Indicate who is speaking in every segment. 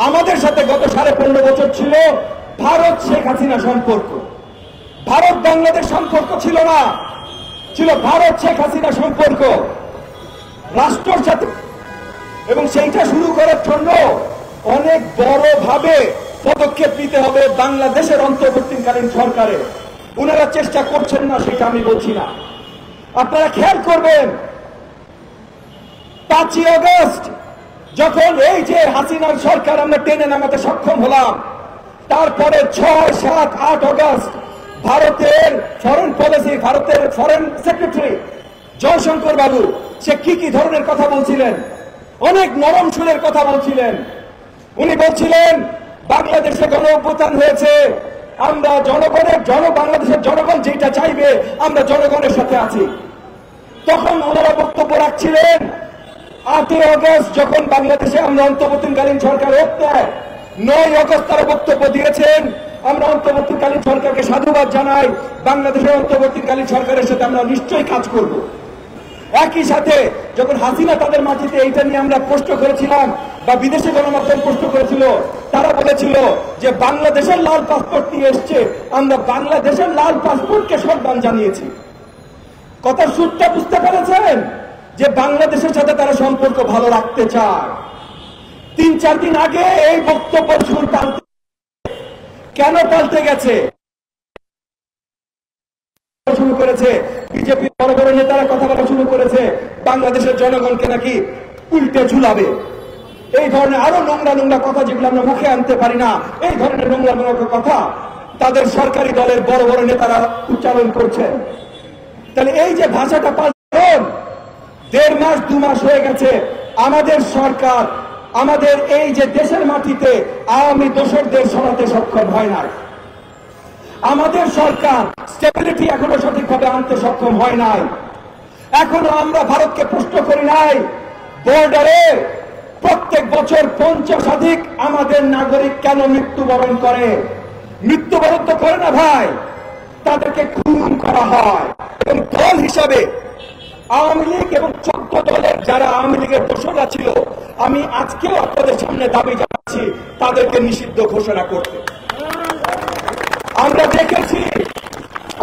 Speaker 1: আমাদের সাথে গত 15.5 বছর ছিল ভারত শেখ হাসিনা সম্পর্ক। ভারত বাংলাদেশ সম্পর্ক ছিল না, ছিল ভারত শেখ হাসিনা সম্পর্ক রাষ্ট্রের সাথে। এবং সেইটা শুরু করার জন্য অনেক বড় ভাবে পদক্ষেপ নিতে হবে বাংলাদেশের অন্তর্বর্তীকালীন সরকারে। ওনারা চেষ্টা করছেন না সেটা আমি বলছি না। আপনারা খেয়াল করবেন 5ই আগস্ট যখন এই যে হাসিনার সরকার আমরা টেনে নামাতে সক্ষম হলাম, তারপরে 6, 7, 8 আগস্ট ভারতের ফরেন পলিসি, ভারতের ফরেন সেক্রেটারি জয়শঙ্কর বাবু সে কি ধরনের কথা বলছিলেন, অনেক নরম সুরের কথা বলছিলেন। উনি বলছিলেন বাংলাদেশে গণ অভ্যুত্থান হয়েছে, আমরা বাংলাদেশের জনগণ যেটা চাইবে আমরা জনগণের সাথে আছি। তখন ওনারা বক্তব্য রাখছিলেন 8ই আগস্ট যখন বাংলাদেশে আমরা অন্তর্বর্তীকালীন সরকার হত্যায় 9ই আগস্ট তারা বক্তব্য দিয়েছেন আমরা অন্তর্বর্তীকালীন সরকারকে সাধুবাদ জানাই, বাংলাদেশের অন্তর্বর্তীকালীন সরকারের সাথে আমরা নিশ্চয়ই কাজ করব। একই সাথে যখন হাসিনা তাদের মাটিতে এইটা নিয়ে আমরা প্রশ্ন করেছিলাম বা বিদেশি গণমাধ্যম প্রশ্ন করেছিল, তারা বলেছিল যে বাংলাদেশের লাল পাসপোর্ট নিয়ে এসছে, আমরা বাংলাদেশের লাল পাসপোর্টকে সম্মান জানিয়েছি। কথার সুরটা বুঝতে পেরেছেন যে বাংলাদেশের সাথে তারা সম্পর্ক ভালো রাখতে চায়। 3-4 দিন আগে এই বক্তব্যের সুর কেন পাল্টে গেছে শুরু করেছে, বিজেপি বড় বড় নেতারা কথা বলা শুরু করেছে বাংলাদেশের জনগণকে নাকি উল্টে ঝুলাবে। এই ধরনের আরো নোংরা কথা যেগুলো আমরা মুখে আনতে পারি না, এই ধরনের নোংরা কথা তাদের সরকারি দলের বড় বড় নেতারা উচ্চারণ করছে। তাহলে এই যে ভাষাটা পাল্টান 1.5 মাস 2 মাস হয়ে গেছে, আমাদের সরকার আমাদের এই যে দেশের মাটিতে আওয়ামী দোসরদের সরাতে সক্ষম হয় না। আমাদের সরকার স্টেবিলিটি এখনো সঠিকভাবে আনতে সক্ষম হয় নাই। এখনো আমরা ভারতকে প্রশ্ন করি নাই বর্ডারে প্রত্যেক বছর 50 আমাদের নাগরিক কেন মৃত্যুবরণ করে। মৃত্যুবরণ তো করে না ভাই, তাদেরকে খুন করা হয়। এবং দল হিসাবে আওয়ামী লীগ এবং 14 দলের যারা আওয়ামী লীগের দোসররা ছিল, আমি আজকেও আপনাদের সামনে দাবি জানাচ্ছি তাদেরকে নিষিদ্ধ ঘোষণা করতে।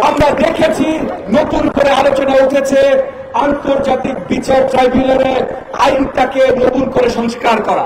Speaker 1: আমরা দেখেছি নতুন করে আলোচনা উঠেছে আন্তর্জাতিক বিচার ট্রাইব্যুনালের আইনটাকে নতুন করে সংস্কার করা।